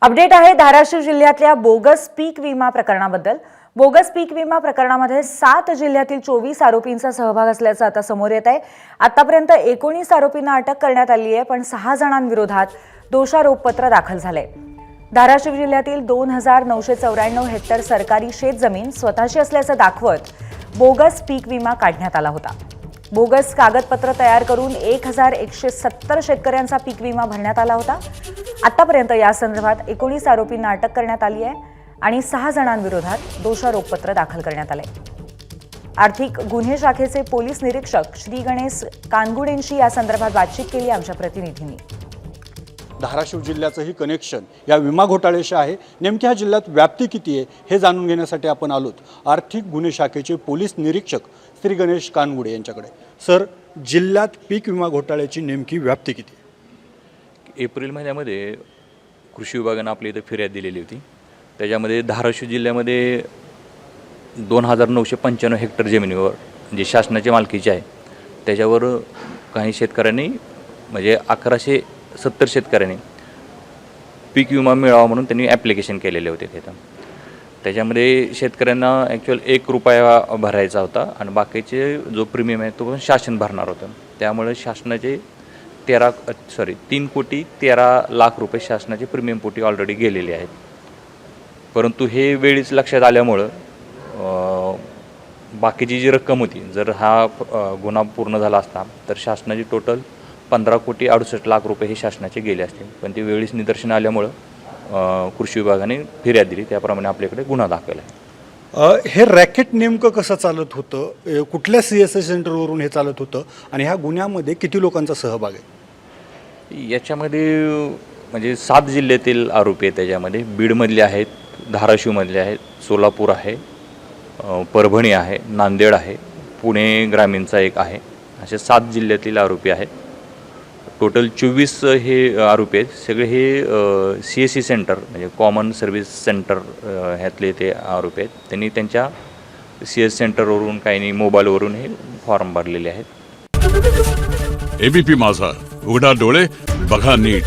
Update आहे धाराशिव जिल्ह्यातल्या bogus पीक विमा प्रकरणाबद्दल। बोगस पीक विमा प्रकरणामध्ये 7 जिल्ह्यातील 24 आरोपींचा सहभाग असल्याचं आता समोर येत आहे। आतापर्यंत 19 आरोपींना अटक करण्यात आली आहे, पण 6 जणांविरोधात दोषारोपपत्र दाखल झाले। धाराशिव जिल्ह्यातील 2994 हेक्टर सरकारी शेतजमीन स्वतःची असल्याचं दाखवत बोगस पीक विमा काढण्यात आला होता। बोगस कागदपत्र तयार करून 1170 शेतकऱ्यांचा पीक विमा भरण्यात आला होता। आतापर्यंत या संदर्भात 19 आरोपींना अटक करण्यात आली आहे आणि 6 जणांविरोधात दोषारोपपत्र दाखल करण्यात आले। आर्थिक गुन्हे शाखेचे पोलीस निरीक्षक श्री गणेश कानगुडेंशी या संदर्भात बातचीत केली आमच्या प्रतिनिधींनी। धाराशिव जिल्ह्याचंही कनेक्शन या विमा घोटाळ्याशी आहे। नेमक्या जिल्ह्यात व्याप्ती किती आहे हे जाणून घेण्यासाठी आपण आलोत आर्थिक गुन्हे शाखेचे पोलीस निरीक्षक श्री गणेश कानगुडे यांच्याकडे। सर, जिल्ह्यात पीक विमा घोटाळ्याची नेमकी व्याप्ती किती? एप्रिल महिन्यामध्ये कृषी विभागानं आपल्या इथं फिर्याद दिलेली होती। त्याच्यामध्ये धाराशिव जिल्ह्यामध्ये 2995 हेक्टर जमिनीवर जे शासनाच्या मालकीचे आहे त्याच्यावर काही शेतकऱ्यांनी म्हणजे 1170 शेतकऱ्यांनी पीक विमा मिळावा म्हणून त्यांनी ॲप्लिकेशन केलेले होते तिथं। त्याच्यामध्ये शेतकऱ्यांना ॲक्च्युअल 1 रुपया भरायचा होता आणि बाकीचे जो प्रीमियम आहे तो पण शासन भरणार होतं। त्यामुळे शासनाचे 3,13,00,000 रुपये शासनाचे प्रीमियम पोटी ऑलरेडी गेलेले आहेत। परंतु हे वेळीच लक्षात आल्यामुळं बाकीची जी रक्कम होती, जर हा गुन्हा पूर्ण झाला असता तर शासनाची टोटल 15,68,00,000 रुपये हे शासनाचे गेले असते। पण ते वेळीच निदर्शन आल्यामुळं कृषी विभागाने फिर्याद दिली, त्याप्रमाणे आपल्याकडे गुन्हा दाखल आहे। हे रॅकेट नेमकं कसं चालत होतं? कुठल्या CSA सेंटरवरून हे चालत होतं आणि ह्या गुन्ह्यामध्ये किती लोकांचा सहभाग आहे? याच्यामध्ये म्हणजे 7 जिल्ह्यातील आरोपी आहेत। त्याच्यामध्ये बीडमधले आहेत, धाराशिवमधले आहेत, सोलापूर आहे, परभणी आहे, नांदेड आहे, पुणे ग्रामीणचा एक आहे, असे 7 जिल्ह्यातील आरोपी आहेत। टोटल 24 हे आरोपी आहेत। सगळे हे CSC सेंटर म्हणजे कॉमन सर्व्हिस सेंटर ह्यातले ते आरोपी आहेत। त्यांनी त्यांच्या CS सेंटरवरून काही नाही मोबाईलवरून हे फॉर्म भरलेले आहेत। ABP माझा, उघडा डोळे बघा नीट।